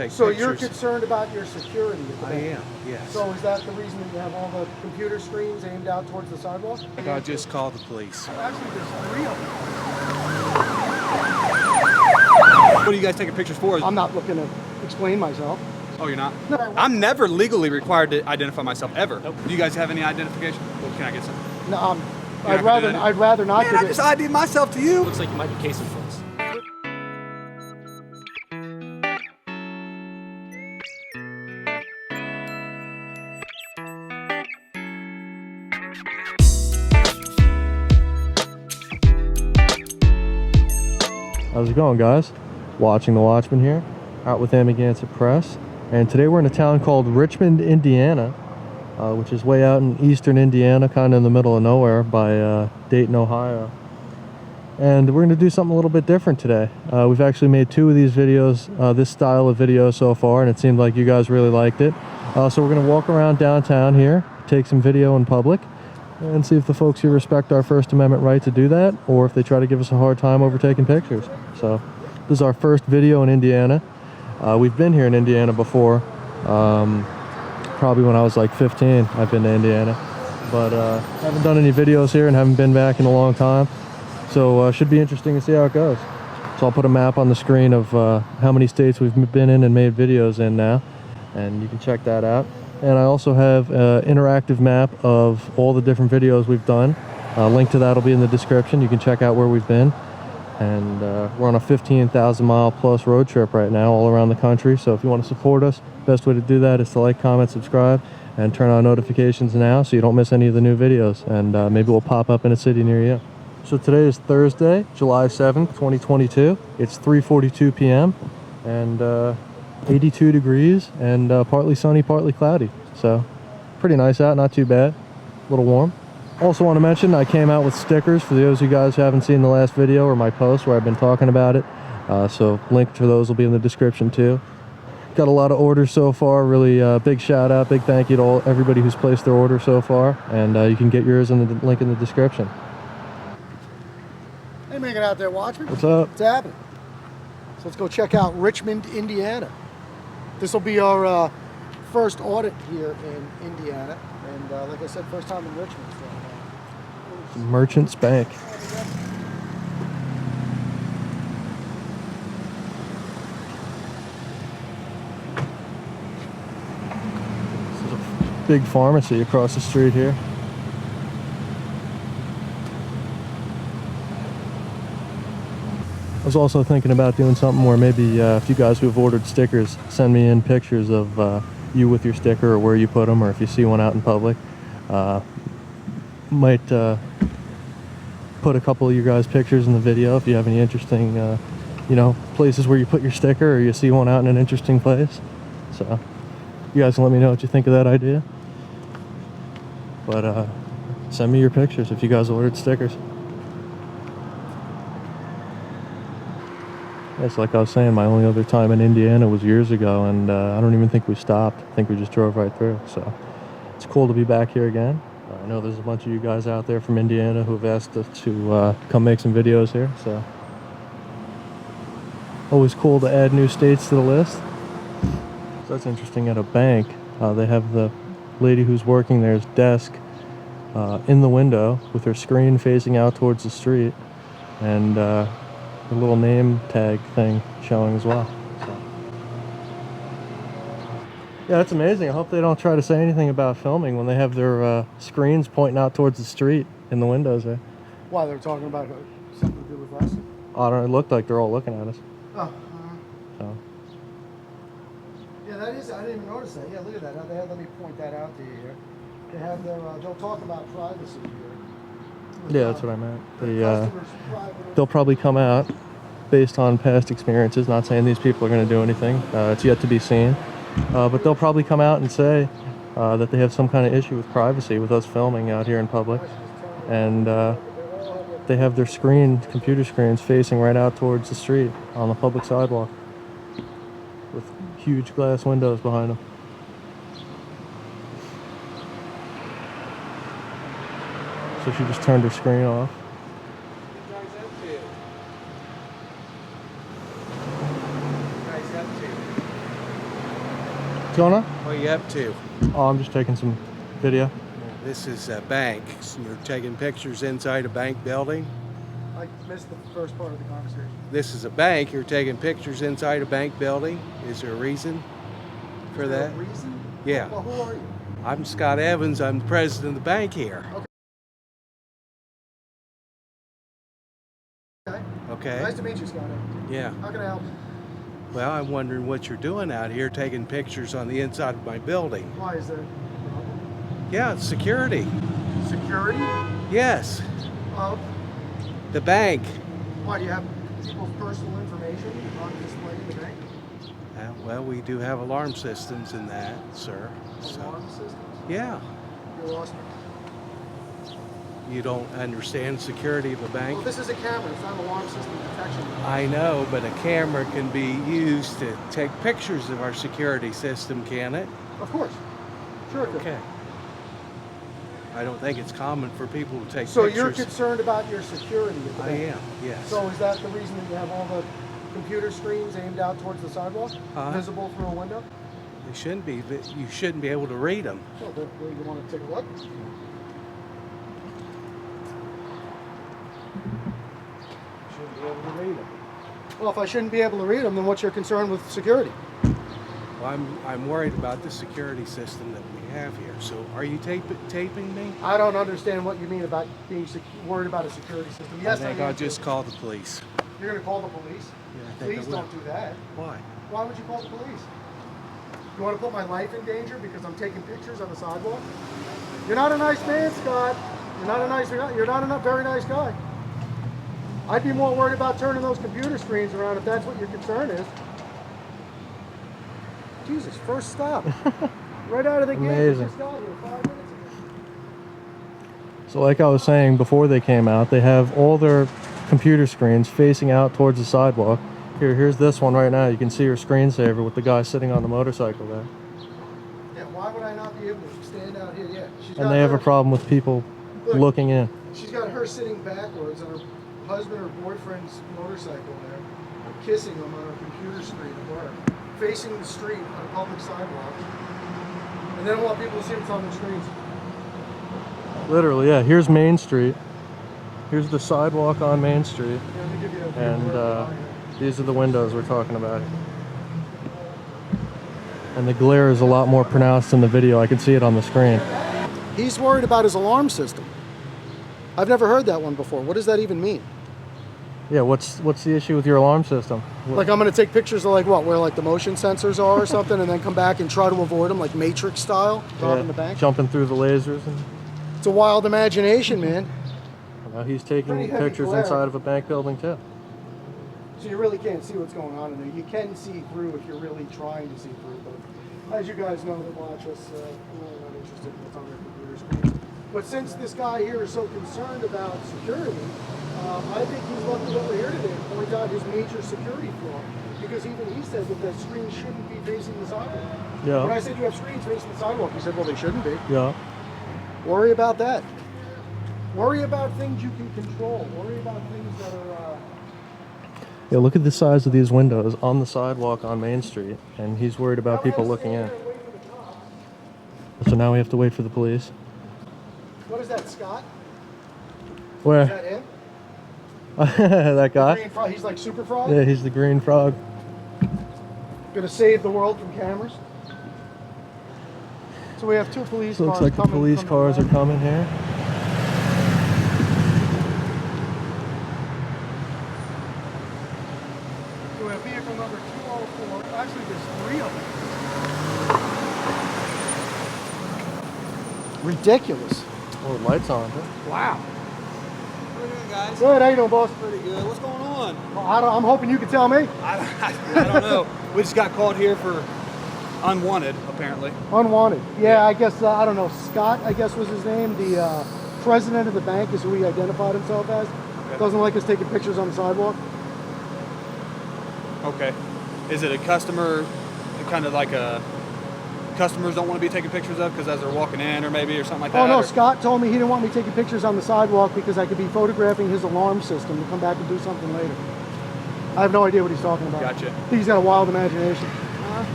So you're concerned about your security at the bank? I am, yes. So is that the reason that you have all the computer screens aimed out towards the sidewalk? I'll just call the police. Actually, there's 3 of them. What are you guys taking pictures for? I'm not looking to explain myself. Oh, you're not? No. I'm never legally required to identify myself, ever. Nope. Do you guys have any identification? Can I get some? No, I'd rather not. Man, I just ID'd myself to you. Looks like you might be casing for us. How's it going, guys? Watching the Watchmen here, out with Amagansett Press, and today we're in a town called Richmond, Indiana, which is way out in eastern Indiana, kind of in the middle of nowhere by Dayton, Ohio. And we're going to do something a little bit different today. We've actually made 2 of these videos, this style of video so far, and it seemed like you guys really liked it. So we're going to walk around downtown here, take some video in public, and see if the folks here respect our First Amendment right to do that, or if they try to give us a hard time over taking pictures. So this is our first video in Indiana. We've been here in Indiana before, probably when I was like 15. I've been to Indiana, but haven't done any videos here and haven't been back in a long time, so should be interesting to see how it goes. So I'll put a map on the screen of how many states we've been in and made videos in now, and you can check that out. And I also have an interactive map of all the different videos we've done. Link to that will be in the description. You can check out where we've been. And we're on a 15,000 mile plus road trip right now all around the country. So if you want to support us, best way to do that is to like, comment, subscribe, and turn on notifications now so you don't miss any of the new videos. And maybe we'll pop up in a city near you. So today is Thursday, July 7th, 2022. It's 3:42 p.m. and 82 degrees and partly sunny, partly cloudy. So pretty nice out, not too bad, a little warm. Also want to mention I came out with stickers for those of you guys who haven't seen the last video or my post where I've been talking about it. So link to those will be in the description too. Got a lot of orders so far. Really big shout out, big thank you to everybody who's placed their order so far. And you can get yours in the link in the description. Hey, make it out there, Watchmen. What's up? What's happening? So let's go check out Richmond, Indiana. This will be our first audit here in Indiana. And like I said, first time in Richmond. So, Merchants Bank. This is a big pharmacy across the street here. I was also thinking about doing something where maybe if you guys who've ordered stickers send me in pictures of you with your sticker or where you put them, or if you see one out in public. Might put a couple of your guys' pictures in the video if you have any interesting, you know, places where you put your sticker or you see one out in an interesting place. So you guys can let me know what you think of that idea. But send me your pictures if you guys ordered stickers. It's like I was saying, my only other time in Indiana was years ago, and I don't even think we stopped. I think we just drove right through. So it's cool to be back here again. I know there's a bunch of you guys out there from Indiana who have asked us to come make some videos here, so always cool to add new states to the list. So that's interesting. At a bank, they have the lady who's working there's desk in the window with her screen facing out towards the street, and a little name tag thing showing as well. So. Yeah, that's amazing. I hope they don't try to say anything about filming when they have their screens pointing out towards the street in the windows there. why, they're talking about something to do with us? I don't know, it looked like they're all looking at us. Oh. So. Yeah, that is, I didn't even notice that. Yeah, look at that. Now let me point that out to you here. They have their, they'll talk about privacy here. Yeah, that's what I meant. They'll probably come out based on past experiences, not saying these people are going to do anything. It's yet to be seen. But they'll probably come out and say that they have some kind of issue with privacy with us filming out here in public. And they have their computer screens facing right out towards the street on the public sidewalk with huge glass windows behind them. So she just turned her screen off. going on? What are you up to? Oh, I'm just taking some video. This is a bank. You're taking pictures inside a bank building. I missed the first part of the conversation. This is a bank. You're taking pictures inside a bank building. Is there a reason for Is there that? a reason? Yeah. Well, who are you? I'm Scott Evans. I'm the president of the bank here. Okay. Okay. Nice to meet you, Scott. Yeah. How can I help you? Well, I'm wondering what you're doing out here taking pictures on the inside of my building. Why is there a problem? Yeah, it's security. Security Yes. of? The bank. Why, do you have people's personal information on display in the bank? Well, we do have alarm systems in that, sir. Alarm systems? Yeah. You lost me. You don't understand security of a bank? Well, this is a camera. It's not an alarm system detection. I know, but a camera can be used to take pictures of our security system, can it? Of course. Sure it could. Okay. I don't think it's common for people to take So pictures. you're concerned about your security at the I bank? am, yes. So is that the reason that you have all the computer screens aimed out towards the sidewalk? Visible through a window? They shouldn't be, but you shouldn't be able to read them. Well, do you want to take a look? Shouldn't be able to read them. Well, if I shouldn't be able to read them, then what's your concern with security? Well, I'm worried about the security system that we have here. So are you taping me? I don't understand what you mean about being worried about a security system. Yes, I think am I'll too. just call the police. You're going to call the police? Yeah, I think Please I will. don't do that. Why? Why would you call the police? You want to put my life in danger because I'm taking pictures on the sidewalk? You're not a nice man, Scott. You're not a very nice guy. I'd be more worried about turning those computer screens around if that's what your concern is. Jesus, first stop. Right out of the gate. Amazing. Just got here 5 minutes ago. So like I was saying before they came out, they have all their computer screens facing out towards the sidewalk. Here's this one right now. You can see your screensaver with the guy sitting on the motorcycle there. Yeah, why would I not be able to stand out here? Yeah. And they have a problem with people looking in. She's got her sitting backwards on her husband or boyfriend's motorcycle there, kissing him on her computer screen at work, facing the street on a public sidewalk. And they don't want people to see what's on their screens. Literally, yeah. Here's Main Street. Here's the sidewalk on Main Street. Yeah, let me give you a And these are the windows we're talking about. And the glare is a lot more pronounced in the video. I can see it on the screen. He's worried about his alarm system. I've never heard that one before. What does that even mean? Yeah, what's the issue with your alarm system? Like I'm going to take pictures of like what, where like the motion sensors are or something, and then come back and try to avoid them like Matrix style, robbing the bank? Jumping through the lasers. And It's a wild imagination, man. now he's taking Pretty heavy pictures glare. inside of a bank building too. So you really can't see what's going on in there. You can see through if you're really trying to see through, but as you guys know that watch us, I'm really not interested in what's on their computer screens. But since this guy here is so concerned about security, I think he's lucky that we're here today to point out his major security flaw. Because even he said that the screen shouldn't be facing the sidewalk. Yeah. When I said you have screens facing the sidewalk, he said, well, they shouldn't be. Yeah. Worry about that. Worry about things you can control. Worry about things that are... Yeah, look at the size of these windows on the sidewalk on Main Street, and he's worried about people looking in. So now we have to wait for the police. What is that, Scott? Where? Is that him? That guy? Green frog. He's like Super Frog? Yeah, he's the green frog. Gonna save the world from cameras. So we have two police So it cars looks like the coming police from cars the are coming here. So we have vehicle number 204. Actually, there's 3 of them. Ridiculous. Oh, lights on. Huh? Wow. What are you doing, guys? Good, how you doing, boss? Pretty good. What's going on? Well, I'm hoping you can tell me. I don't know. We just got called here for unwanted, apparently. Unwanted. Yeah, I guess, I don't know, Scott, I guess was his name. The president of the bank is who he identified himself as. Okay. Doesn't like us taking pictures on the sidewalk. Okay. Is it a customer, kind of like a customers don't want to be taking pictures of because as they're walking in or maybe or something like that? Oh no, or? Scott told me he didn't want me taking pictures on the sidewalk because I could be photographing his alarm system to come back and do something later. I have no idea what he's talking about. Gotcha. I think he's got a wild imagination.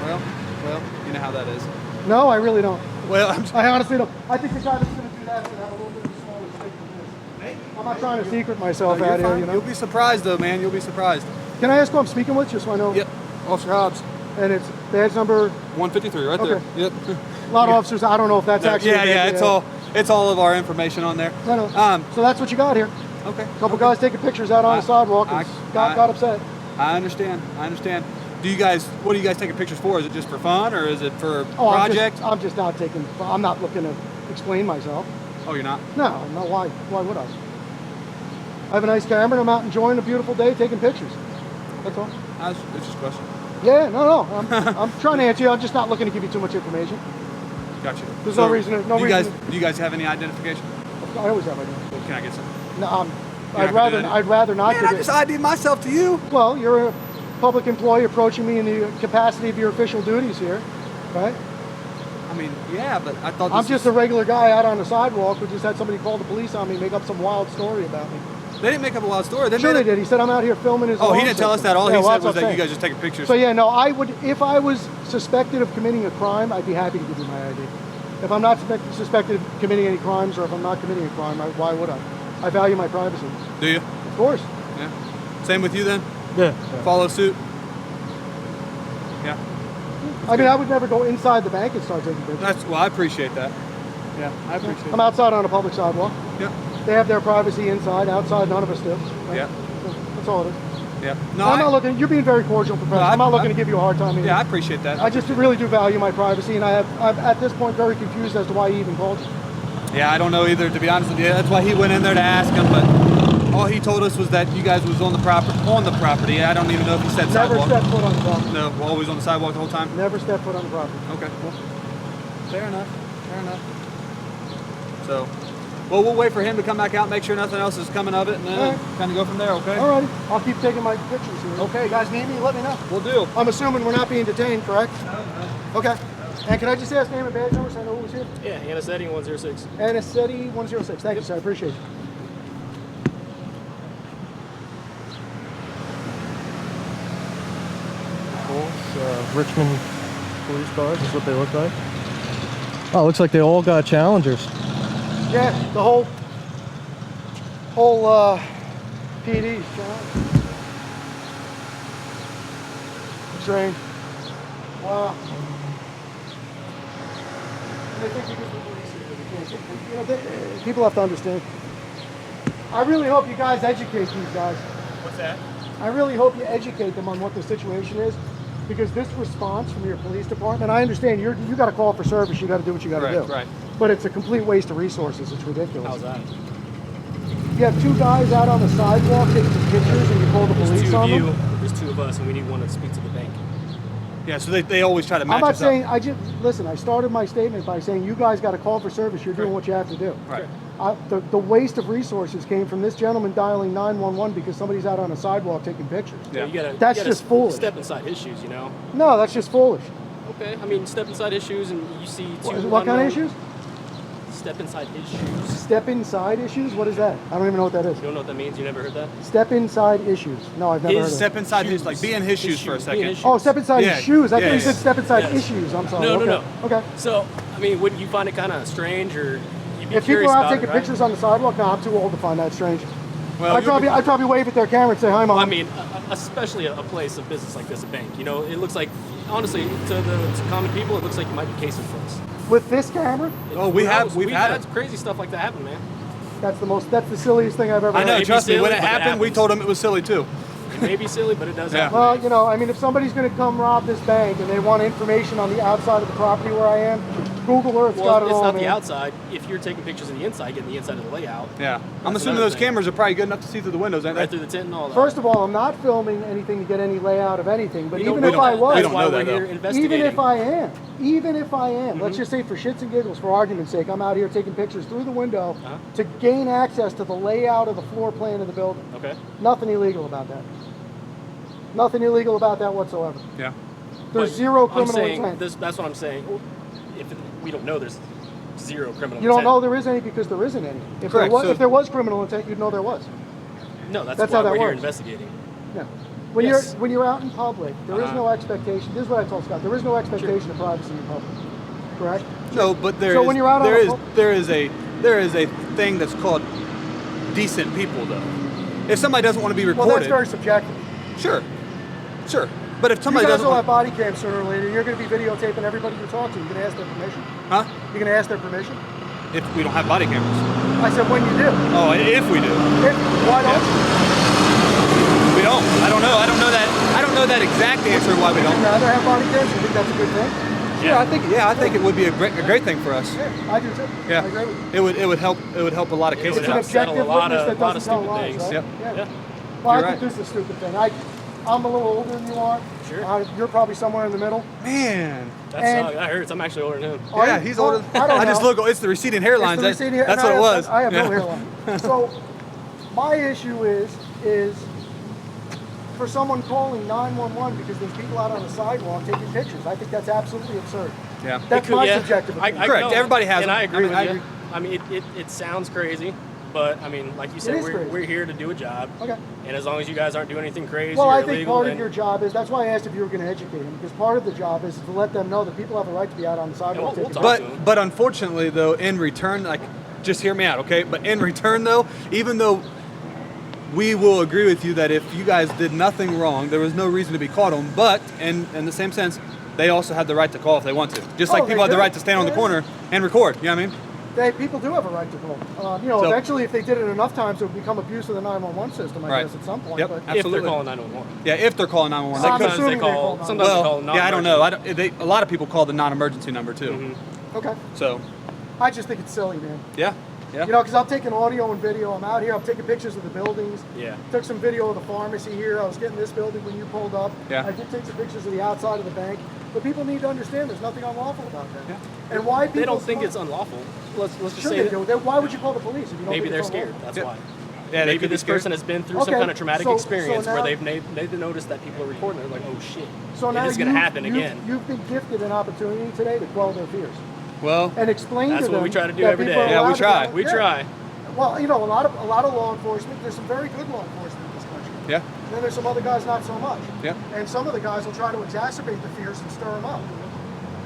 Well, Well, you know how that is. No, I really don't. Well, I honestly don't. I think the guy that's going to do that is going to have a little bit of a smaller stick than this. I'm not trying to secret myself you're out here, fine. you know. You'll be surprised, though, man. You'll be surprised. Can I ask who I'm speaking with, just so I know? Yep. Officer Hobbs. And it's badge number. 153, right Okay. there. Yep. A lot of officers. I don't know if that's actually. Yeah. It's all of our information on there. No. So that's what you got here. Okay. A couple guys taking pictures out on the sidewalk and got upset. I understand. What are you guys taking pictures for? Is it just for fun or is it for a Oh, project? I'm just not taking. I'm not looking to explain myself. Oh, you're not? No. Why? Why would I? I have a nice camera and I'm out enjoying a beautiful day taking pictures. That's all. It's just a question. Yeah, no. I'm trying to answer you. I'm just not looking to give you too much information. Gotcha. There's no reason. Do you guys have any identification? I always have identification. Can I get some? No, You're not gonna do I'd rather not Man, give I it. just ID'd myself to you. Well, you're a public employee approaching me in the capacity of your official duties here, right? I mean, yeah, but I thought I'm just a regular guy out on the sidewalk who just had somebody call the police on me and make up some wild story about me. They didn't make up a wild story. Sure they did. He said I'm out here filming his Oh, he alarm didn't tell us system. that. All Yeah, he well, said that's was what that I'm you saying. guys just taking pictures. So yeah, no, I would, if I was suspected of committing a crime, I'd be happy to give you my ID. If I'm not suspected of committing any crimes, or if I'm not committing a crime, why would I? I value my privacy. Do you? Of course. Yeah. Same with you then? Yeah. Follow suit? Yeah. I mean, I would never go inside the bank and start taking pictures. Well, I appreciate that. Yeah, I appreciate I'm outside on a public sidewalk. Yeah. They have their privacy inside. Outside, none of us do. Right? Yeah. That's all it is. Yeah. I'm not looking. You're being very cordial, professional. I'm not looking to give you a hard time either. Yeah, I appreciate that. I just really do value my privacy, and I'm at this point very confused as to why he even called you. Yeah, I don't know either, to be honest with you. That's why he went in there to ask him, but all he told us was that you guys was on the property. I don't even know if he said Never sidewalk. stepped foot on the property. No, we're always on the sidewalk the whole time. Never stepped foot on the property. Okay. Well, fair enough. So, well, we'll wait for him to come back out, make sure nothing else is coming of it, and then kind of go from there, okay? All righty. I'll keep taking my pictures here. Okay. You guys need me? Let me know. We'll do. I'm assuming we're not being detained, correct? No. Okay. And can I just ask name and badge number so I know who's here? Yeah, Anicete 106. Anicete 106. Thank you, sir. I appreciate you. Richmond police cars is what they look like. Oh, it looks like they all got Challengers. Yeah, the whole PD. Strange. Wow. And they think because the police are good, you know, people have to understand. I really hope you guys educate these guys. What's that? I really hope you educate them on what the situation is, because this response from your police department, I understand you got to call for service, you got to do what you got to do. Right. But it's a complete waste of resources. It's ridiculous. How's that? You have two guys out on the sidewalk taking pictures, and you call the There's police two on of you, them. there's two of us, and we need one to speak to the bank. Yeah, so they always try to match I'm not us saying, up. listen, I started my statement by saying you guys got to call for service. You're doing what you have to do. Right. The waste of resources came from this gentleman dialing 911 because somebody's out on a sidewalk taking pictures. Yeah. That's just foolish. Step inside his shoes, you know? No, that's just foolish. Okay, I mean, step inside his shoes and you see two... What kind of issues? Step inside his shoes. Step inside issues? What is that? I don't even know what that is. You don't know what that means? You never heard that? Step inside issues. No, I've never heard of it. Step inside his, like, be in his shoes for a Be in second. his shoes. Oh, step inside Yeah, his shoes. I thought you yeah. said step inside Yes. issues. I'm sorry. No, okay. no. Okay. So, I mean, wouldn't you find it kind of strange, or you'd be If people curious are out about taking it, right? pictures on the sidewalk, no, I'm too old to find that strange. Well, I'd probably wave at their camera and say, hi, Mom. Well, I mean, especially a place of business like this, a bank. You know, it looks like, honestly, to common people, it looks like you might be casing for us. With this camera, Oh, We've had had it. crazy stuff like that happen, man. that's the silliest thing I've ever I know, heard. Maybe trust me, when silly, it but it happened, we happens. told him it was silly too. It may be silly, but it does Yeah. happen. Well, you know, I mean, if somebody's going to come rob this bank and they want information on the outside of the property where I am, Google Earth's got it Well, it's all, not man. the outside. If you're taking pictures of the inside, getting the inside of the layout, Yeah. I'm That's assuming another those thing. cameras are probably good enough to see through the windows, ain't right they? through the tent and all that. First of all, I'm not filming anything to get any layout of anything, but We don't- even we if don't- I was, that's don't why know we're that, here though. investigating. even if I am, let's just say for shits and giggles, for argument's sake, I'm out here taking pictures through the window Uh-huh. to gain access to the layout of the floor plan of the building. Okay. Nothing illegal about that. Nothing illegal about that whatsoever. Yeah. There's But zero I'm criminal saying, intent. that's what I'm saying. We don't know there's zero criminal You don't intent. know there is any because there isn't any. If Correct, there was, so- if there was criminal intent, you'd know there was. No, that's That's why how that we're here works. investigating. Yeah. when you're out in public, there is no expectation. This is what I told Scott. There is no expectation of privacy in public. Correct? No, but when you're out on there is a thing that's called decent people though. If somebody doesn't want to be recorded, well, that's very subjective. Sure. But if somebody you guys doesn't will have want, body cams sooner or later. You're going to be videotaping everybody you talk to. You're going to ask their permission. huh? You're going to ask their permission. If we don't have body cameras. I said when you do. Oh, if we do. Why don't you? We don't. I don't know. I don't know that exact answer why we Would don't. you rather have body cams? You think that's a good thing? Yeah, I think it would be a great thing for us. Yeah, I do too. Yeah. I agree with you. It would help a lot of cases. It's an help settle objective a lot witness of- that lot of doesn't tell stupid lies, things. right? Yep. Yeah. Well, I You're think right. this is a stupid thing. I'm a little older than you are. Sure. You're probably somewhere in the middle. Man. That hurts. I'm actually older than him. Are Yeah, you? he's Well, older. I don't just know. look. It's the receding hairlines. It's the receding hair- That's and what I it was. have- I have no Yeah. hairline. So my issue is for someone calling 911 because there's people out on the sidewalk taking pictures. I think that's absolutely absurd. Yeah. That's my subjective I, opinion. Correct. know, Everybody has and them. I agree I with agree. you. I mean, it sounds crazy, but I mean, like you said, is crazy. we're here to do a job. Okay. And as long as you guys aren't doing anything crazy Well, or I think illegal, part then, of your job is, that's why I asked if you were going to educate them, because part of the job is to let them know that people have a right to be out on the sidewalk. we'll taking talk pictures. to 'em. But unfortunately though, in return, like, just hear me out, okay? But in return though, even though we will agree with you that if you guys did nothing wrong, there was no reason to be called on. But in the same sense, they also have the right to call if they want to. Just like Oh, people they have the do. right to stand on the Yeah. corner and record. You know what I mean? People do have a right to call. So- Eventually, if they did it enough times, it would become abuse of the 911 system, I Right. guess, at some point. Yep. But if Absolutely. they're calling 911. Yeah, if they're calling 911. I'm They could- Sometimes assuming they they call. call Sometimes they call. well, yeah, I don't know. A lot of people call the non-emergency number too. Mm-hmm. okay. So, I just think it's silly, man. yeah. You know, because I'm taking audio and video. I'm out here. I'm taking pictures of the buildings. Yeah. Took some video of the pharmacy here. I was getting this building when you pulled up. Yeah. I did take some pictures of the outside of the bank. But people need to understand there's nothing unlawful about that. Yeah. And why people They don't think it's unlawful. Let's just Sure say they that do. Then why would you call the police if you don't maybe think they're it's scared. unlawful? That's Yeah. why. Yeah, they Maybe could be this scared. person has been through some Okay, kind of traumatic so experience now- where they've noticed that people are recording. They're like, oh shit, So now it's going to happen again. You've been gifted an opportunity today to quell their fears Well, and explain That's to them. what we try to do that every people day. are Yeah, we allowed to try. go- We yeah. try. Well, you know, a lot of law enforcement. There's some very good law enforcement in this country. yeah. Then there's some other guys not so much. Yeah. And some of the guys will try to exacerbate the fears and stir them up.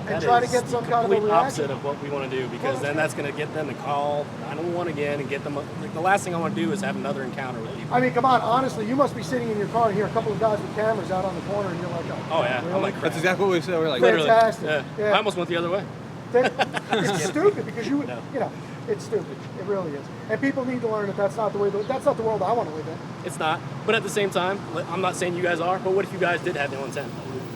And That try to is get some the kind of a complete opposite reaction. of what we want to do, Well, because then that's going to get them to call 911 again and get them. Like, the last thing I want to do is have another encounter with people. I mean, come on, honestly, you must be sitting in your car and hear a couple of guys with cameras out on the corner, and you're like, Oh yeah, really? I'm like, crap. That's exactly what we said. We're like, Literally. Fantastic. Yeah. Yeah. I almost went the other way. It's stupid because you No. know, it's stupid. It really is. And people need to learn that that's not the way. That's not the world I want to live in. It's not. But at the same time, I'm not saying you guys are. But what if you guys did have ill intent?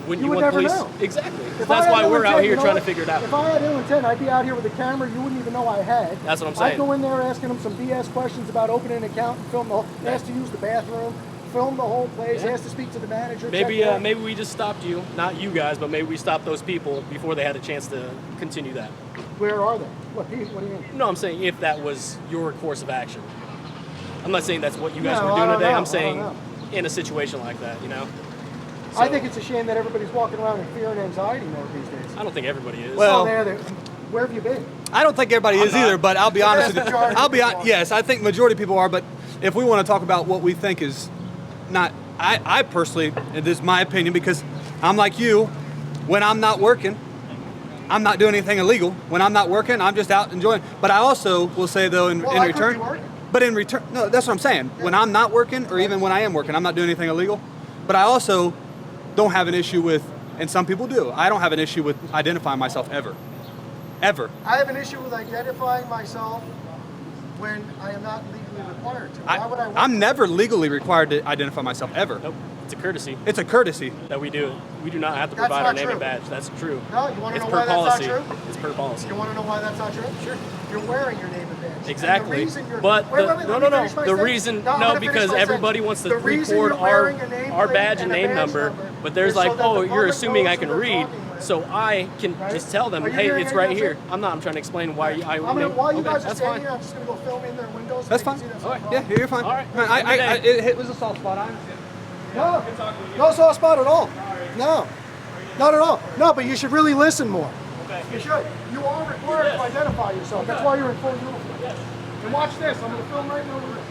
Wouldn't You you, would want never police? know. Exactly. If I That's had why ill we're out intent, here you know trying to what? figure it out. If I had ill intent, I'd be out here with a camera you wouldn't even know I had. That's what I'm I'd saying. go in there asking them some BS questions about opening an account and film the whole, ask to use the bathroom, film the whole place, Yeah. ask to speak to the manager. Maybe check that. maybe we just stopped you, not you guys, but maybe we stopped those people before they had a chance to continue that. Where are they? What do you mean? No, I'm saying if that was your course of action. I'm not saying that's what you guys No, were I doing don't today. know. I'm I saying don't in a situation like that, you know. I So, think it's a shame that everybody's walking around in fear and anxiety mode these days. I don't think everybody is. Well- Oh, there, where have you been? I don't think everybody I'm is not. either, but I'll be honest with you. majority I'll be of on, people are. yes, I think majority of people are, but if we want to talk about what we think is not, I personally, this is my opinion, because I'm like you, when I'm not working, I'm not doing anything illegal. When I'm not working, I'm just out enjoying. But I also will say though, in Well, I could return, be working. but in return, no, that's what I'm saying. When I'm not working, or even when I am working, I'm not doing anything illegal. But I also don't have an issue with, and some people do, I don't have an issue with identifying myself ever. Ever. I have an issue with identifying myself when I am not legally required to. Why would I want I'm never legally required to identify myself ever. Nope. It's a courtesy It's a courtesy. that we do it. We do not have to That's provide not our name true. and badge. That's true. No, you wanna It's know per why that's not policy. true? It's per policy. You want to know why that's not true? Sure. You're wearing your name and badge. Exactly. And the reason you're, But wait, the- wait, wait, no, let no, me no. finish my The sentence. reason, I'm no, gonna finish because my everybody sentence. wants to The reason record you're wearing a our nameplate badge and a name badge number, but there's is so like, that the oh, you're public assuming knows I who can they're read, talking with. so I can Right? just tell them, Are you hey, hearing it's anything right I'm here. saying? I'm not. I'm trying to explain why I. While you okay, guys are that's standing fine. here, I'm just going to go film in their windows. so That's they can fine. see that's All no right. Yeah, problem. you're fine. All right. Man, Good day. it was a soft spot. I understand. No soft spot at all. No, not at all. No, but you should really listen more. Okay. You should. You are required to identify yourself. That's why you're in full uniform. And watch this. I'm going to film right now with this.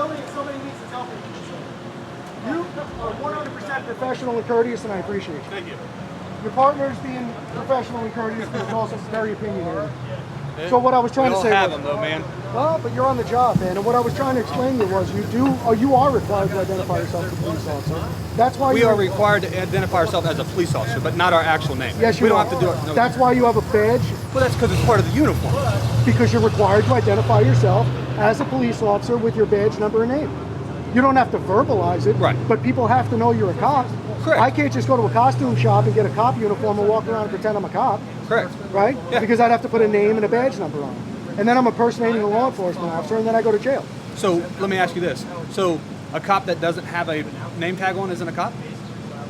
somebody needs to tell me. You are 100% professional and courteous, and I appreciate you. Thank you. Your partner's being professional and courteous, but is also very opinionated. So what I was trying to say have was, them though, man. well, but you're on the job, man. And what I was trying to explain to you was, you are required to identify yourself as a police officer. That's why We are required to identify ourselves as a police officer, but not our actual name. Yes, you we don't are. have to do it. No. That's why you have a badge, Well, that's because it's part of the uniform. because you're required to identify yourself as a police officer with your badge number and name. You don't have to verbalize it, Right. but people have to know you're a cop. Correct. I can't just go to a costume shop and get a cop uniform and walk around and pretend I'm a cop, Correct. right? Yeah. Because I'd have to put a name and a badge number on it. And then I'm impersonating a law enforcement officer, and then I go to jail. So let me ask you this. So a cop that doesn't have a name tag on isn't a cop?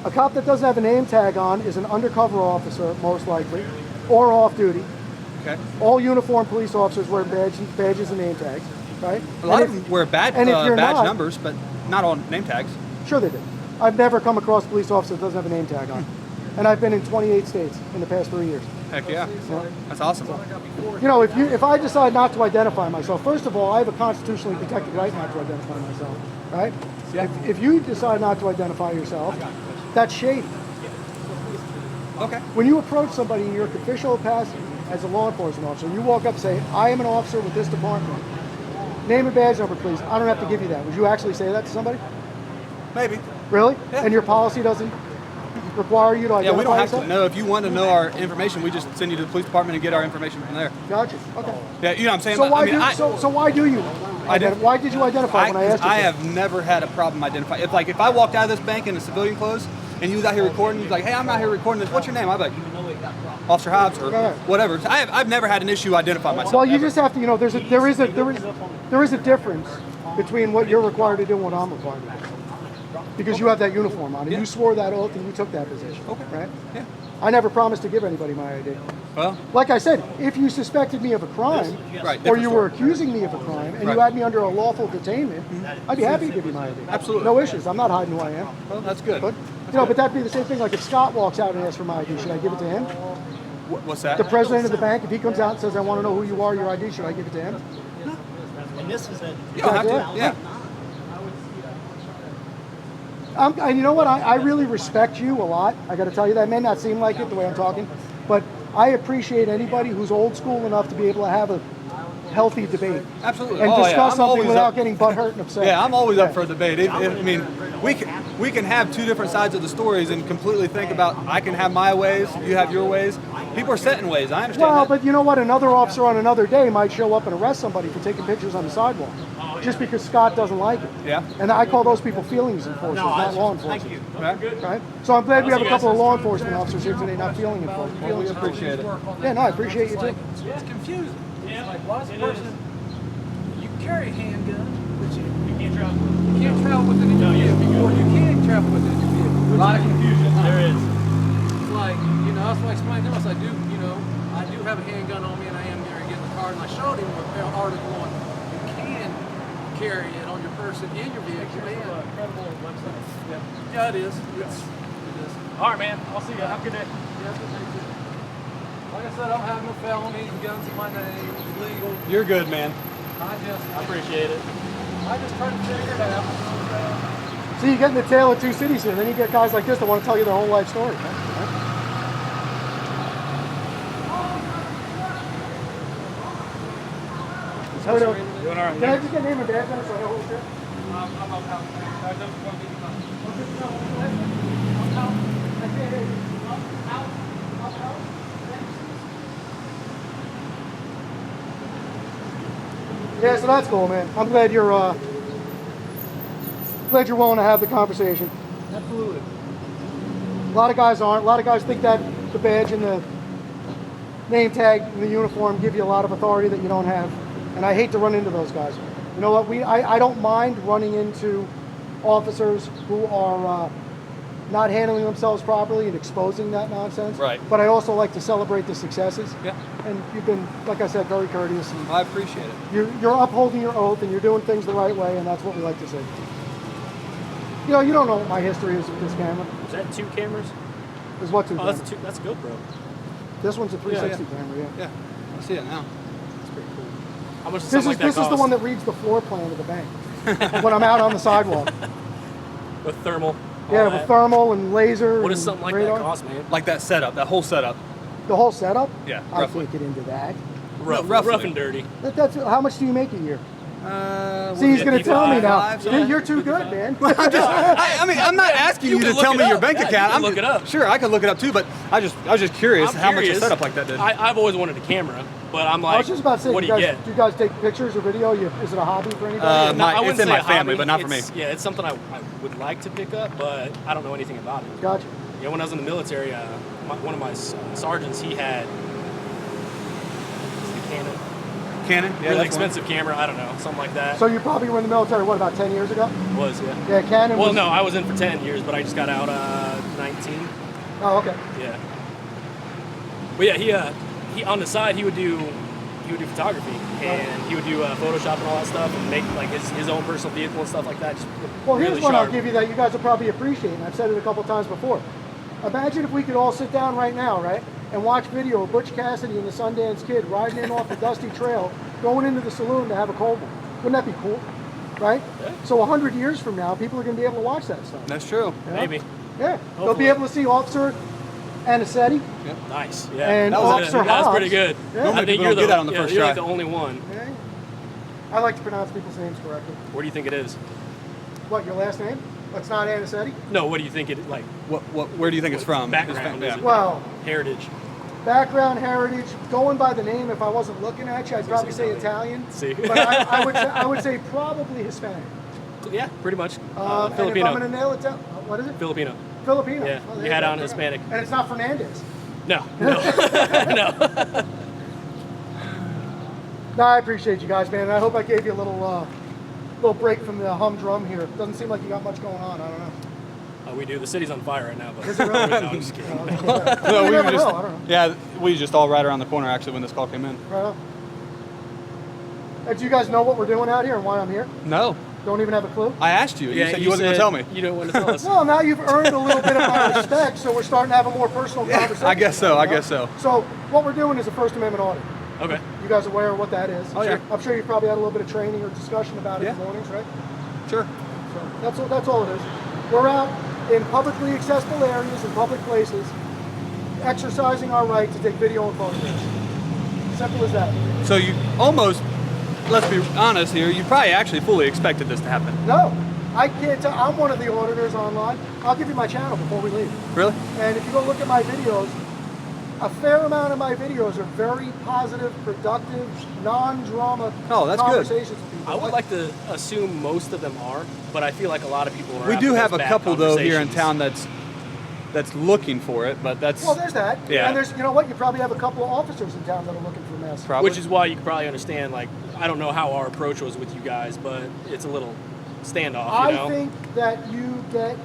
A cop that doesn't have a name tag on is an undercover officer, most likely, or off duty. Okay. All uniformed police officers wear badges and name tags, right? A lot And of if- them wear badge and if you're not- numbers, but not on name tags. Sure they do. I've never come across a police officer that doesn't have a name tag on. And I've been in 28 states in the past 3 years. Heck yeah. That's awesome. You know, if I decide not to identify myself, first of all, I have a constitutionally protected right not to identify myself, right? Yeah. If you decide not to identify yourself, that's shady. Okay. When you approach somebody in your official capacity as a law enforcement officer, you walk up and say, I am an officer with this department. Name and badge number, please. I don't have to give you that. Would you actually say that to somebody? Maybe. Really? Yeah. And your policy doesn't require you to identify Yeah, we don't have yourself? to know. If you want to know our information, we just send you to the police department and get our information from there. Gotcha. Okay. Yeah, you know what I'm saying? So why, I mean, so why do you? didn't- Why did you identify when I asked you? I to? have never had a problem identifying. If I walked out of this bank in a civilian clothes and you was out here recording, you're like, hey, I'm out here recording this. What's your name? I'd be like, Officer Hobbs or Right. whatever. I've never had an issue identifying myself. Well, you ever. just have to, you know, there is a difference between what you're required to do and what I'm required to do. Because you have that uniform on, and Yeah. you swore that oath and you took that position. Okay. Right? Yeah. I never promised to give anybody my ID. Well, Like I said, if you suspected me of a crime, right, or different you story. were accusing me of a crime, and you Right. had me under a lawful detainment, I'd be happy to give you my ID. Absolutely. No issues. I'm not hiding who I am. Well, that's good. But, you know, but that'd be the same thing like if Scott walks out and asks for my ID, should I give it to him? What's that? The president of the bank, if he comes out and says, I want to know who you are, your ID, should I give it to him? And this is it. You don't have to. Exactly. Yeah. And you know what? I really respect you a lot. I got to tell you that. It may not seem like it the way I'm talking, but I appreciate anybody who's old school enough to be able to have a healthy debate. Absolutely. And Oh, yeah. discuss I'm something always without up- getting butthurt and upset. Yeah, I'm always up Yeah. for a debate. I mean, we can have two different sides of the stories and completely think about. I can have my ways, you have your ways. People are set in ways. I understand Well, that. but you know what? Another officer on another day might show up and arrest somebody for taking pictures on the sidewalk, just because Scott doesn't like it. Yeah. And I call those people feelings enforcers, not law enforcement. Thank you. Right? Right? So I'm glad we have a couple of law enforcement officers here today, not feeling enforcers. Well, we appreciate it. Yeah, no, I appreciate you too. It's confusing. It's like, why is the person, you carry a handgun, but you can't travel with it in your vehicle, or you can travel with it in your vehicle. A lot of confusion. There is. It's like, you know, that's why I explained to him, I said, I do have a handgun on me and I am going to get in the car, and I showed him an article on you can carry it on your person in your vehicle. Yeah, it is. It is. All right, man. I'll see you. Have a good day. Like I said, I don't have no felonies and guns in my name. It's legal. You're good, man. I appreciate it. I just try to figure it out. See, you get in the tale of two cities here, and then you get guys like this that want to tell you their whole life story. Right? How we doing? Doing all right. Can I just get name and badge number so I know who's here? Yeah, so that's cool, man. I'm glad you're willing to have the conversation. Absolutely. A lot of guys aren't. A lot of guys think that the badge and the name tag and the uniform give you a lot of authority that you don't have. And I hate to run into those guys. You know what? I don't mind running into officers who are not handling themselves properly and exposing that nonsense. Right. But I also like to celebrate the successes. Yeah. And you've been, like I said, very courteous. And I appreciate it. you're upholding your oath and you're doing things the right way, and that's what we like to see. You know, you don't know what my history is with this camera. Is that 2 cameras? Is what two Oh, that's cameras? that's GoPro. This one's a 360 Yeah. camera, yeah. Yeah. I see it now. That's pretty cool. How much does This something is like that this is the cost? one that reads the floor plan of the bank. when I'm out on the sidewalk. With thermal. Yeah, all with that. thermal and laser. What does and something like radar. that cost, man? Like that setup, that whole setup. The whole setup? Yeah, I roughly. can't get into that. Roughly. Rough and dirty. That's how much do you make a year? See, he's what going to tell me now. 55, something? You're too good, man. I mean, I'm not asking you, You to can look tell it me your up. bank Yeah, you account. can I'm look it up. Sure, I can look it up too, but I was just curious I'm how much a curious. setup like that did. I've always wanted a camera, but I'm like, I was just about to say, what do you get? do you guys take pictures or video? Is it a hobby for anybody? Uh, No, my- I wouldn't it's in say my a family, hobby. but not for me. Yeah, it's something I would like to pick up, but I don't know anything about it. Gotcha. Yeah, when I was in the military, one of my sergeants, he had the Canon, Canon? Yeah, really that's one. expensive camera. I don't know, something like that. So you probably were in the military, what, about 10 years ago? Was yeah. Yeah, Canon Well, was... no, I was in for 10 years, but I just got out 19. Oh, okay. Yeah. But yeah, he on the side he would do photography and he would do Photoshop and all that stuff and make like his own personal vehicle and stuff like that. Just Well, here's really one sharp. I'll give you that you guys will probably appreciate, and I've said it a couple times before. Imagine if we could all sit down right now, right, and watch video of Butch Cassidy and the Sundance Kid riding in off the dusty trail, going into the saloon to have a cold one. Wouldn't that be cool? Right? Yeah. So 100 years from now, people are going to be able to watch that stuff. That's true. Yeah? Maybe. Yeah. They'll be Hopefully. able to see Officer Anicete. Nice. Yeah. And that was Officer That was Hobbs. pretty good. Yeah. I Normally think people you're don't get that on the yeah, first you're try. like the only one. Okay. I like to pronounce people's names correctly. Where do you think it is? What, your last name? It's not Anicete? No, what do you think it like? Where do you think it's from? Background, His is it? Well, Heritage. background, heritage, going by the name, if I wasn't looking at you, I'd probably say Italian. See. But I would say probably Hispanic. Yeah, pretty much. And if I'm Filipino. going to nail it down, what is it? Filipino. Filipino. Yeah, Oh, there you had go. on Hispanic. And it's not Fernandez. No, no. No, I appreciate you guys, man. And I hope I gave you a little break from the humdrum here. Doesn't seem like you got much going on. I don't know. We do. The city's on fire right now, but Is it really? no, I'm just kidding. No, You we never were just, know. I don't know. yeah, we just all right around the corner actually when this call came in. Right on. Do you guys know what we're doing out here and why I'm here? No, Don't even have a clue? I asked you. You said you wasn't going to tell me. You didn't want to tell us. Well, now you've earned a little bit of my respect, so we're starting to have a more personal conversation. I guess so. you I know? guess so. So what we're doing is a First Amendment audit. Okay. You guys aware of what that is? Oh, yeah. I'm sure you probably had a little bit of training or discussion about it Yeah. in the mornings, right? Sure. So that's all it is. We're out in publicly accessible areas and public places, exercising our right to take video and photographs. Simple as that. So you almost, let's be honest here, you probably actually fully expected this to happen. No, I can't tell. I'm one of the auditors online. I'll give you my channel before we leave. Really? And if you go look at my videos, a fair amount of my videos are very positive, productive, non-drama Oh, that's good. conversations with people. I would like to assume most of them are, but I feel like a lot of people are. We do having have those a bad couple though here in conversations. town that's looking for it, but that's Well, there's that. Yeah. And there's, you know what? You probably have a couple of officers in town that are looking for mess. probably. Which is why you can probably understand. Like, I don't know how our approach was with you guys, but it's a little standoff. I You know. think that you get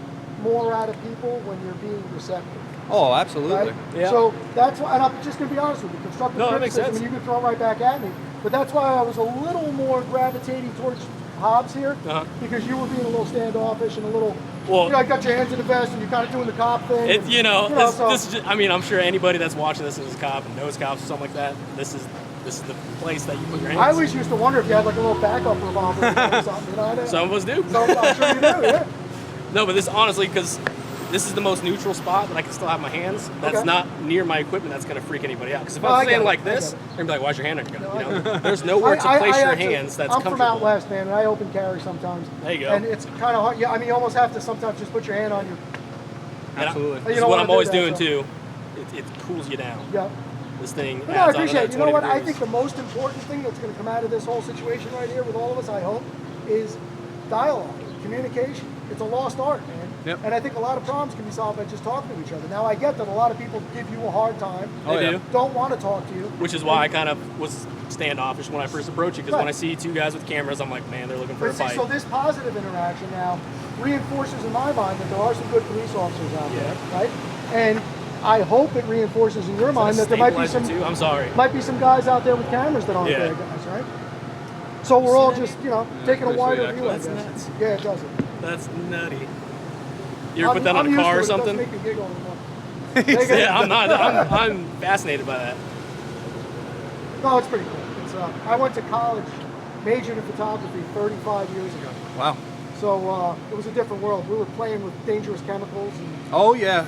more out of people when you're being receptive. Oh, absolutely. Right? Yeah. So that's why, and I'm just going to be honest with you, constructive No, that makes criticism, sense. and you can throw it right back at me. But that's why I was a little more gravitating towards Hobbs here, Uh-huh. because you were being a little standoffish and a little, Well- you know, got your hands in the vest and you're kind of doing the cop thing. It, and, you know, this, so- this is just, I mean, I'm sure anybody that's watching this is a cop and knows cops or something like that. This is the place that you put your hands. I always used to wonder if you had like a little backup revolver or something. You know, I don't- Some of us do. So I'm sure you do, yeah. No, but this honestly, because this is the most neutral spot that I can still have my hands. That's Okay. not near my equipment. That's gonna freak anybody out. Because if No, I I was get standing it, like I this, get it. they're gonna be like, "Why's your hand on your gun?" No, You I know, get it. there's nowhere to place your actually- hands that's I'm comfortable. from out west, man, and I open carry sometimes. There you go. And it's kind of hard. Yeah, I mean, you almost have to sometimes just put your hand on your. And Absolutely. This You is don't what wanna I'm do always that, doing so- too. It cools you down. Yeah. This thing. But no, I adds on appreciate it. another You know what? 20 I degrees. think the most important thing that's going to come out of this whole situation right here with all of us, I hope, is dialogue, communication. It's a lost art, man. Yep. And I think a lot of problems can be solved by just talking to each other. Now, I get that a lot of people give you a hard time. Oh, They yeah. do. Don't want to talk to you. Which is why I kind of was standoffish when I first approached you. Because when Right. I see two guys with cameras, I'm like, man, they're looking for But a see, fight. so this positive interaction now reinforces in my mind that there are some good police officers out there, right? And I hope it reinforces in your mind that there might be Stabilizer some too. I'm sorry. guys out there with cameras that aren't Yeah. bad guys, right? So we're all just, you know, taking a pretty wider sweet, view, I That's guess. nuts. Yeah, it does it. That's nutty. You ever put that on a car or something? It doesn't make me giggle anymore. Yeah, I'm not. I'm fascinated by that. No, it's pretty cool. It's, I went to college, majored in photography 35 years ago. Wow. So it was a different world. We were playing with dangerous chemicals and Oh yeah.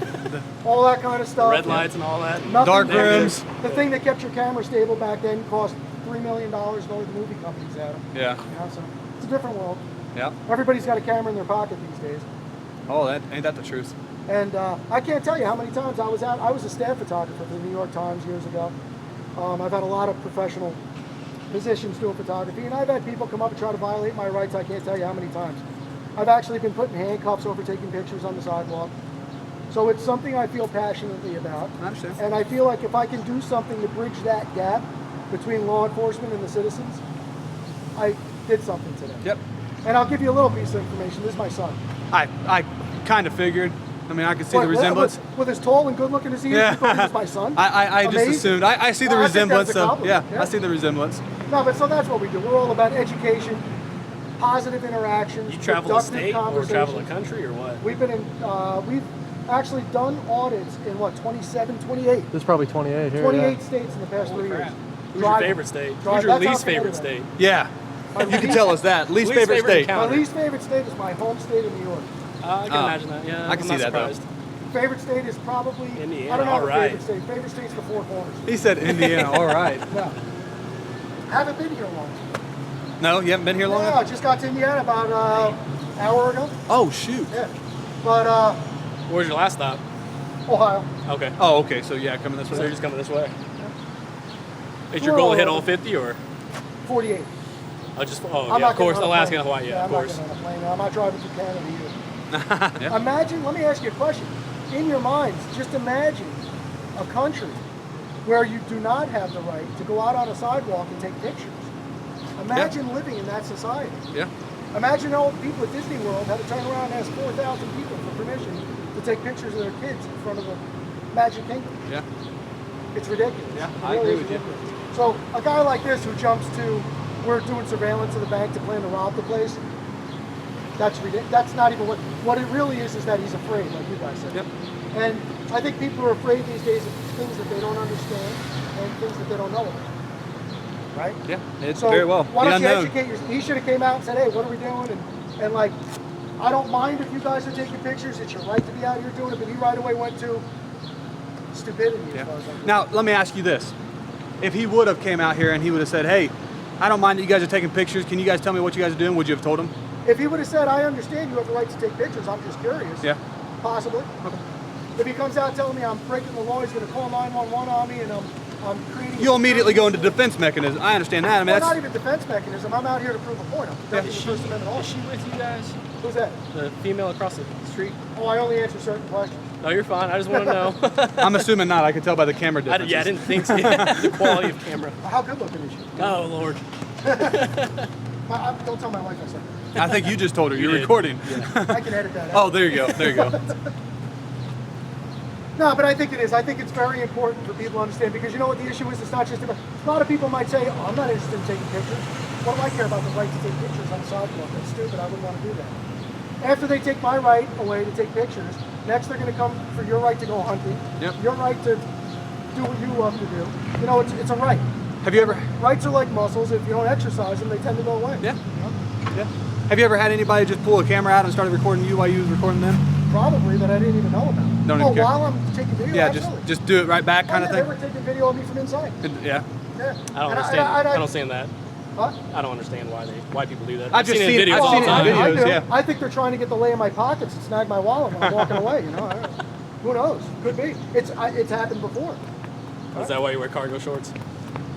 all that kind of stuff. Red lights and all that. Nothing Dark that- rooms. The thing that kept your camera stable back then cost $3 million going to the movie companies at them. Yeah. You know, so it's a different world. Yeah. Everybody's got a camera in their pocket these days. Oh, that ain't that the truth? And I can't tell you how many times I was a staff photographer for the New York Times years ago. I've had a lot of professional positions doing photography, and I've had people come up and try to violate my rights. I can't tell you how many times. I've actually been put in handcuffs over taking pictures on the sidewalk. So it's something I feel passionately about. I understand. And I feel like if I can do something to bridge that gap between law enforcement and the citizens, I did something today. Yep. And I'll give you a little piece of information. This is my son. I kind of figured. I mean, I could see the What, resemblance. with as tall and good looking as he is, you thought he was my son? I just Amazing. assumed. I see the Well, I think resemblance. that's a So compliment, yeah, I see the resemblance. No, but so that's what we do. We're all about education, positive interactions, You travel a productive state or conversations. travel a country or what? We've been in, we've actually done audits in what, 27, 28? This is probably 28 here. 28 Yeah. states in the past 3 years. Who's your favorite state? Drive- Who's your that's how least favorite competitive state? Yeah. My You can least- tell us that. Least Least favorite favorite state. encounter. My least favorite state is my home state of New York. I can imagine that. Yeah, I can I'm see not that, though. surprised. Favorite state is probably, Indiana, I don't know all the right. favorite state. Favorite state's the Four Corners. He said Indiana. All right. No. Haven't been here long. No, you haven't been here long Yeah, I enough? just got to Indiana about an hour ago. Oh shoot. Yeah. But Where's your last stop? Ohio. Okay. Oh, okay. So yeah, coming this So way. you're just coming this way. Is your goal to hit all 50 or? 48. Oh, just I'm yeah, not of course, getting on a Alaska plane. and Hawaii. Yeah, I'm of not course. getting on a plane. I'm not driving through Canada either. Yeah. Imagine, let me ask you a question. In your minds, just imagine a country where you do not have the right to go out on a sidewalk and take pictures. Imagine living in that society. Yeah. Imagine all the people at Disney World had to turn around and ask 4,000 people for permission to take pictures of their kids in front of the Magic Kingdom. Yeah. It's ridiculous. Yeah, It I really agree is with you. ridiculous. So a guy like this who jumps to, we're doing surveillance of the bank to plan to rob the place, that's ridiculous. That's not even what it really is that he's afraid, like you guys said. Yep. And I think people are afraid these days of things that they don't understand and things that they don't know about. Right? Yeah. It's So very well. why The don't you unknown. educate yourself? He should have came out and said, hey, what are we doing? And like, I don't mind if you guys are taking pictures. It's your right to be out here doing it. But he right away went to stupidity as Yeah. far as I'm concerned. Now let me ask you this: if he would have came out here and he would have said, "Hey, I don't mind that you guys are taking pictures. Can you guys tell me what you guys are doing?" Would you have told him? If he would have said, I understand you have the right to take pictures, I'm just curious. Yeah. Possibly. If he comes out telling me I'm breaking the law, he's going to call 911 on me and I'm creating... You'll immediately go into defense mechanism. I understand that. I mean, Well, not that's even defense mechanism. I'm out here to prove a point. I'm protecting the First Amendment Is law. she with you guys? Who's that? The female across the street? Oh, I only answer certain questions. No, you're fine. I just want to know. I'm assuming not. I could tell by the camera I differences. didn't think so. The quality of camera. How good looking is she? Oh, Lord. Don't tell my wife I said I think you just told her. You You're did. recording. that. I can edit that out. Oh, there you go. There you go. No, but I think it is. I think it's very important for people to understand because you know what the issue is? It's not just about... A lot of people might say, oh, I'm not interested in taking pictures. What do I care about the right to take pictures on the sidewalk? That's stupid. I wouldn't want to do that. After they take my right away to take pictures, next they're going to come for your right to go hunting, Yep. your right to do what you love to do. You know, it's a right. Have you ever? Rights are like muscles. If you don't exercise them, they tend to go away. Yeah. You know? Yeah. Have you ever had anybody just pull a camera out and started recording you while you was recording them? Probably that I didn't even know about. Don't even care. While I'm taking video, Yeah. absolutely. Just do it right back, kind of I've thing. never taken video of me from inside. Yeah. Yeah. I don't And understand. I don't understand that. Huh? I don't understand why people do that. I've just it in seen- videos I've all seen the it in time. videos. I do. yeah. I think they're trying to get the lay in my pockets and snag my wallet when I'm walking away. You know, who knows? Could be. It's happened before. Is that why you wear cargo shorts?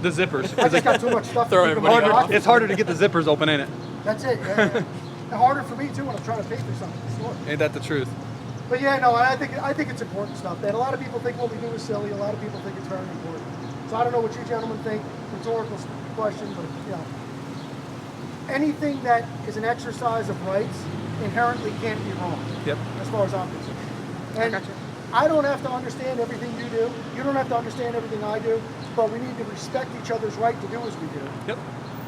The zippers. I just got too much stuff. Throw to keep in everybody my off. pockets. It's harder to get the zippers open, ain't it? That's it. Yeah. And harder for me too when I'm trying to pay for something at the store. Ain't that the truth? But yeah, no, I think it's important stuff. That a lot of people think what we do is silly. A lot of people think it's very important. So I don't know what you gentlemen think. Rhetorical question, but you know, anything that is an exercise of rights inherently can't be wrong. Yep. As far as I'm concerned. And gotcha. I don't have to understand everything you do. You don't have to understand everything I do. But we need to respect each other's right to do as we do. Yep.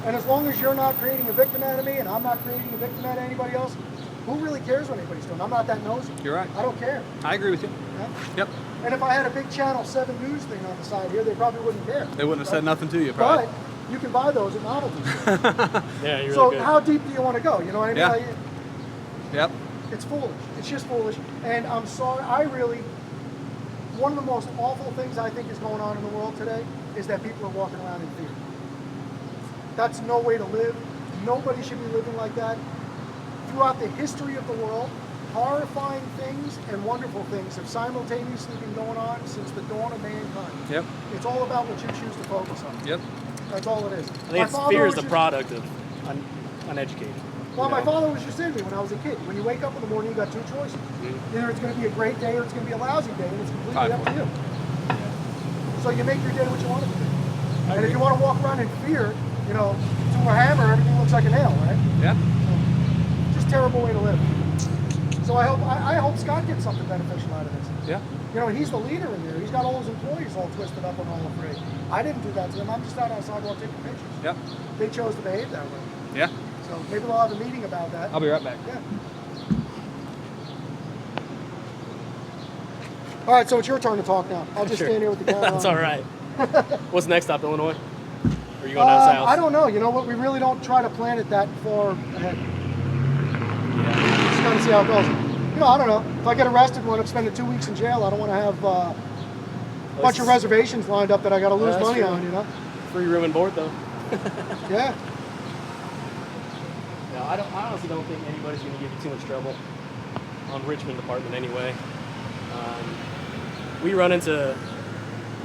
And as long as you're not creating a victim out of me and I'm not creating a victim out of anybody else, who really cares what anybody's doing? I'm not that nosy. You're right. I don't care. I agree with you. Yeah? Yep. And if I had a big Channel 7 news thing on the side here, they probably wouldn't care. They wouldn't have said nothing to you, probably. But You can buy those at novelty stores. Yeah, you're So really good. how deep do you want to go? You know what I mean? Yeah. Like, Yep. it's foolish. It's just foolish. And I'm sorry, one of the most awful things I think is going on in the world today is that people are walking around in fear. That's no way to live. Nobody should be living like that. Throughout the history of the world, horrifying things and wonderful things have simultaneously been going on since the dawn of mankind. Yep. It's all about what you choose to focus on. Yep. That's all it is. I think fear is the product of uneducated. Well, you my know? father was just in me when I was a kid. When you wake up in the morning, you got two choices. Either it's going to be a great day or it's going to be a lousy day, and it's completely up to you. So you make your day what you want it to be. And if you want to walk around in fear, you know, to a hammer, everything looks like a nail, right? Yeah. Just a terrible way to live. So I hope Scott gets something beneficial out of this. Yeah. You know, he's the leader in there. He's got all his employees all twisted up and all afraid. I didn't do that to them. I'm just out on the sidewalk taking pictures. Yep. They chose to behave that way. Yeah. So maybe they'll have a meeting about that. I'll be right back. Yeah. All right, so it's your turn to talk now. I'll just Sure. stand here with the camera. That's on. all right. What's next stop, Illinois? Or are you going down south? I don't know. You know what? We really don't try to plan it that far ahead. Yeah. Just kind of see how it goes. You know, I don't know. If I get arrested when I'm spending 2 weeks in jail, I don't want to have a bunch of reservations lined up that I got to lose That's money true. on, you know? Free room and board, though. Yeah. No, I honestly don't think anybody's going to give you too much trouble on Richmond department anyway. We run into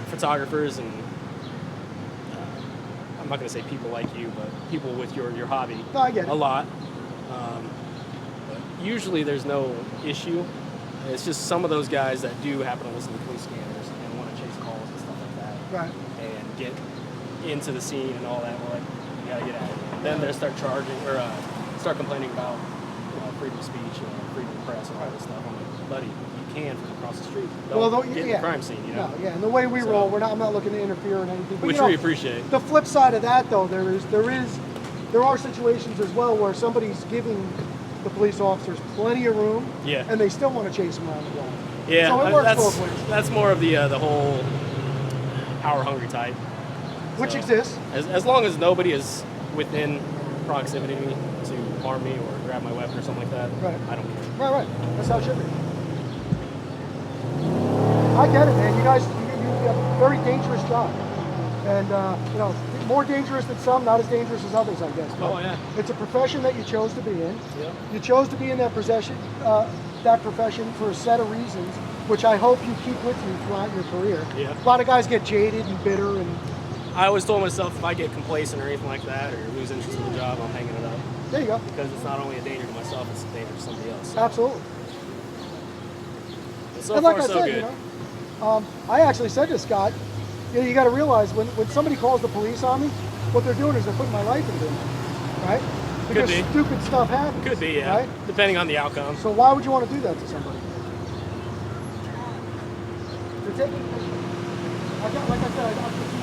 photographers and I'm not going to say people like you, but people with your hobby No, I get it. a lot. But usually there's no issue. It's just some of those guys that do happen to listen to police scanners and want to chase calls and stuff like that. Right. And get into the scene and all that. We're like, you gotta get out of here. Then they start charging or start complaining about freedom of speech and freedom of press and all this stuff. I'm like, buddy, you can from across the street. Don't get in the crime scene, you know. No, yeah, and the way we roll, I'm not looking to interfere in anything. But, Which you know, we appreciate. The flip side of that, though, there are situations as well where somebody's giving the police officers plenty of room, Yeah. and they still want to chase them around the block. Yeah, so it works both ways. that's more of the whole power hungry type. Which So, exists. As long as nobody is within proximity to harm me or grab my weapon or something like that, Right. I don't care. Right. That's how it should be. I get it, man. You guys, you have a very dangerous job. And, you know, more dangerous than some, not as dangerous as others, I guess. But Oh, yeah. it's a profession that you chose to be in. Yeah. You chose to be in that profession for a set of reasons, which I hope you keep with you throughout your career. Yeah. A lot of guys get jaded and bitter, and I always told myself if I get complacent or anything like that or lose interest in the job, I'm hanging it up. there you go. Because it's not only a danger to myself, it's a danger to somebody else. Absolutely. But so And far, like I so said, good. you know, I actually said to Scott, you got to realize when somebody calls the police on me, what they're doing is they're putting my life in danger, right? Because be. stupid stuff happens. Could be, yeah. Right? Depending on the outcome. So why would you want to do that to somebody? Like I said, I'm just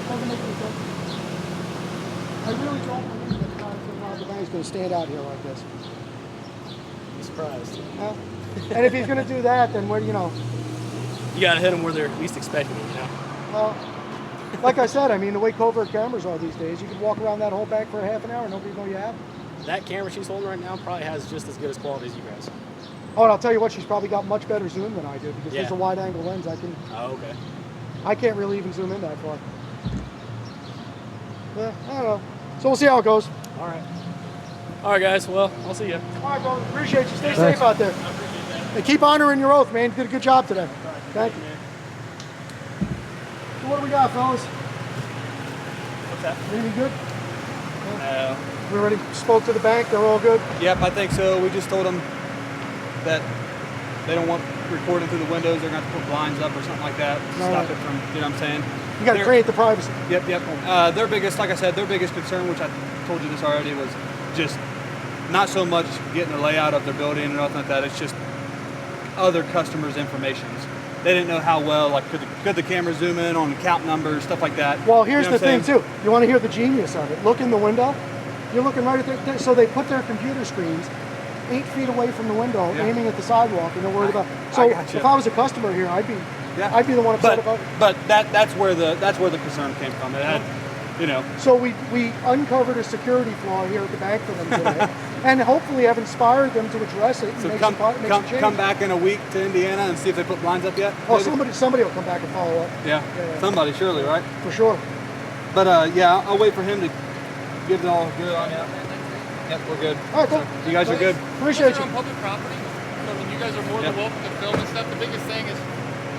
doesn't make any sense. I really don't believe that Rob the Bank's going to stand out here like this. Be surprised. Yeah? And if he's going to do that, then where, you know, You gotta hit them where they're least expecting it, you know? well, like I said, I mean, the way covert cameras are these days, you could walk around that whole bank for a half an hour and nobody know you have it. That camera she's holding right now probably has just as good as quality as you guys. Oh, and I'll tell you what, she's probably got much better zoom than I do because Yeah. there's a wide angle lens. Oh, okay. I can't really even zoom in that far. Yeah, I don't know. So we'll see how it goes. All right. All right, guys. Well, I'll see you. All right, brother. Appreciate you. Stay Thanks. safe out there. And keep honoring your oath, man. You did a good job today. Thank you. So what do we got, fellas? What's that? Anything good? No. We already spoke to the bank. They're all good. Yep, I think so. We just told them that they don't want recording through the windows. They're going to have to put blinds up or something like that. To All stop right. it from, you know what I'm saying? You got to They're- create the privacy. Yep. Their biggest, like I said, their biggest concern, which I told you this already, was just not so much getting the layout of their building and nothing like that. It's just other customers' information. They didn't know how well, like, could the camera zoom in on account numbers, stuff like that. Well, here's You know the what I'm thing, saying? too. You want to hear the genius of it. Look in the window. You're looking right at their, so they put their computer screens 8 feet away from the window, Yeah. aiming at the sidewalk, and they're worried about. I So gotcha. if I was a customer here, I'd be Yeah. the one upset about it. But that's where the concern came from. It had you know. So we uncovered a security flaw here at the bank for them today, and hopefully have inspired them to address it and So make come some change. come back in a week to Indiana and see if they put blinds up yet. Oh, maybe? somebody will come back and follow up. Yeah. Yeah. Somebody surely, right? For sure. But yeah, I'll wait for him to give it all good on you. Yep, we're good. All right, cool. So, you guys are good. Appreciate They're you. on public property. So, I mean, you guys are more than welcome to film and stuff. The biggest thing is,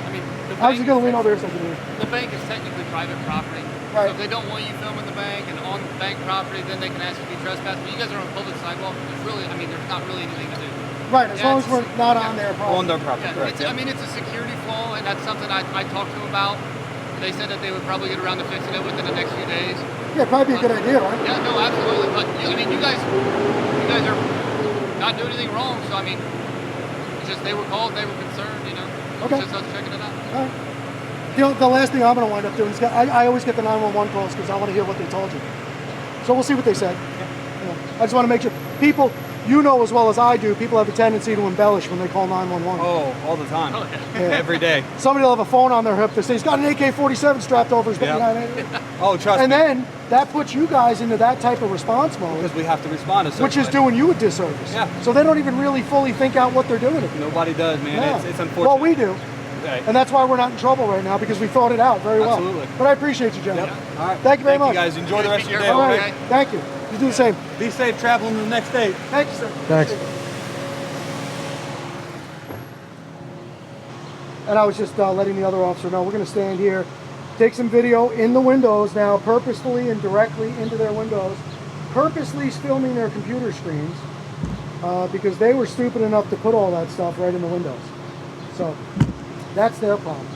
I mean, I was just gonna lean over here so I can hear. the bank is technically private property. Right. So if they don't want you filming the bank and on bank property, then they can ask you to be trespassed. But you guys are on public sidewalk. There's really, I mean, there's not really anything to do. Right, as Yeah, long as we're not yeah. on their property. On their property. Yeah, Correct. I mean, it's a security flaw, and that's something I talked to them about. They said that they would probably get around to fixing it within the next few days. Yeah, probably be a good idea, right? Yeah, no, absolutely. But I mean, you guys are not doing anything wrong. So I mean, it's just they were called, they were concerned. You know, Okay. It's just us checking it out. All right. The last thing I'm going to wind up doing is I always get the 911 calls because I want to hear what they told you. So we'll see what they said. Yeah. I just want to make sure people, you know as well as I do, people have a tendency to embellish when they call 911. Oh, all the time. Yeah. Every day. Somebody will have a phone on their hip that says he's got an AK-47 strapped over his back. Yeah. Oh, trust And me. then that puts you guys into that type of response mode, Because we have to respond to certain which is ways. doing you a disservice. Yeah. So they don't even really fully think out what they're doing. Nobody does, man. Yeah. It's unfortunate. Well, we do. Okay. And that's why we're not in trouble right now, because we thought it out very well. Absolutely. But I appreciate you, gentlemen. Yep. All right. Thank you very much. You guys enjoy the rest of your day. All right. Okay? Thank you. You do the same. Be safe traveling to the next state. Thank you, sir. Thanks. And I was just letting the other officer know we're going to stand here, take some video in the windows now, purposefully and directly into their windows, purposely filming their computer screens because they were stupid enough to put all that stuff right in the windows. So that's their problem.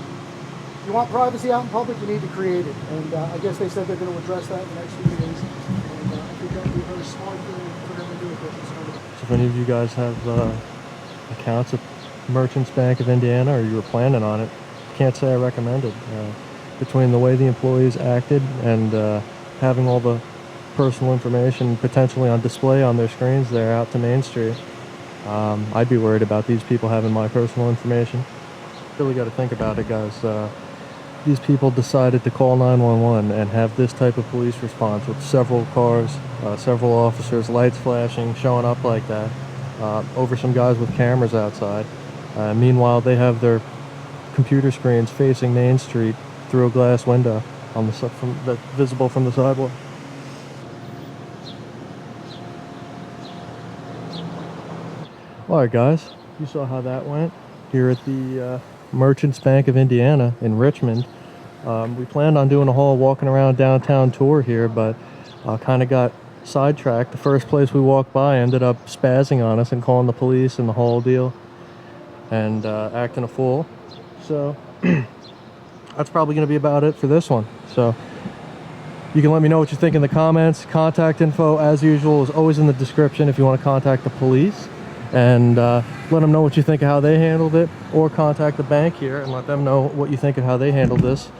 If you want privacy out in public, you need to create it. And I guess they said they're going to address that in the next few days. And I think that would be a very smart thing for them to do if they're concerned. So if any of you guys have accounts at Merchants Bank of Indiana, or you were planning on it, can't say I recommend it. Between the way the employees acted and having all the personal information potentially on display on their screens there out to Main Street, I'd be worried about these people having my personal information. Really got to think about it, guys. These people decided to call 911 and have this type of police response with several cars, several officers, lights flashing, showing up like that, over some guys with cameras outside. Meanwhile, they have their computer screens facing Main Street through a glass window on the visible from the sidewalk. All right, guys, you saw how that went here at the Merchants Bank of Indiana in Richmond. We planned on doing a whole walking around downtown tour here, but kind of got sidetracked. The first place we walked by ended up spazzing on us and calling the police and the whole deal and acting a fool. So that's probably going to be about it for this one. So you can let me know what you think in the comments. Contact info, as usual, is always in the description if you want to contact the police. And let them know what you think of how they handled it, or contact the bank here and let them know what you think of how they handled this.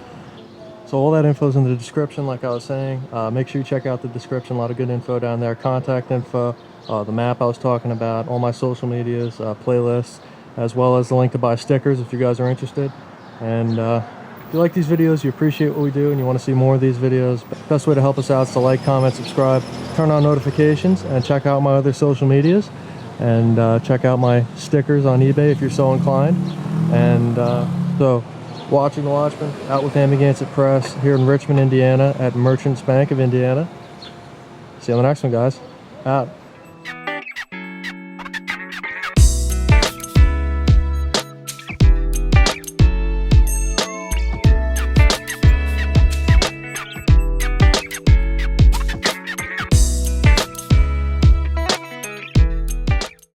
So all that info is in the description, like I was saying. Make sure you check out the description, a lot of good info down there. Contact info, the map I was talking about, all my social medias, playlists, as well as the link to buy stickers if you guys are interested. And if you like these videos, you appreciate what we do, and you want to see more of these videos, best way to help us out is to like, comment, subscribe, turn on notifications, and check out my other social medias. And check out my stickers on eBay if you're so inclined. And so, watching the Watchmen, out with Amagansett Press here in Richmond, Indiana at Merchants Bank of Indiana. See you on the next one, guys. Out.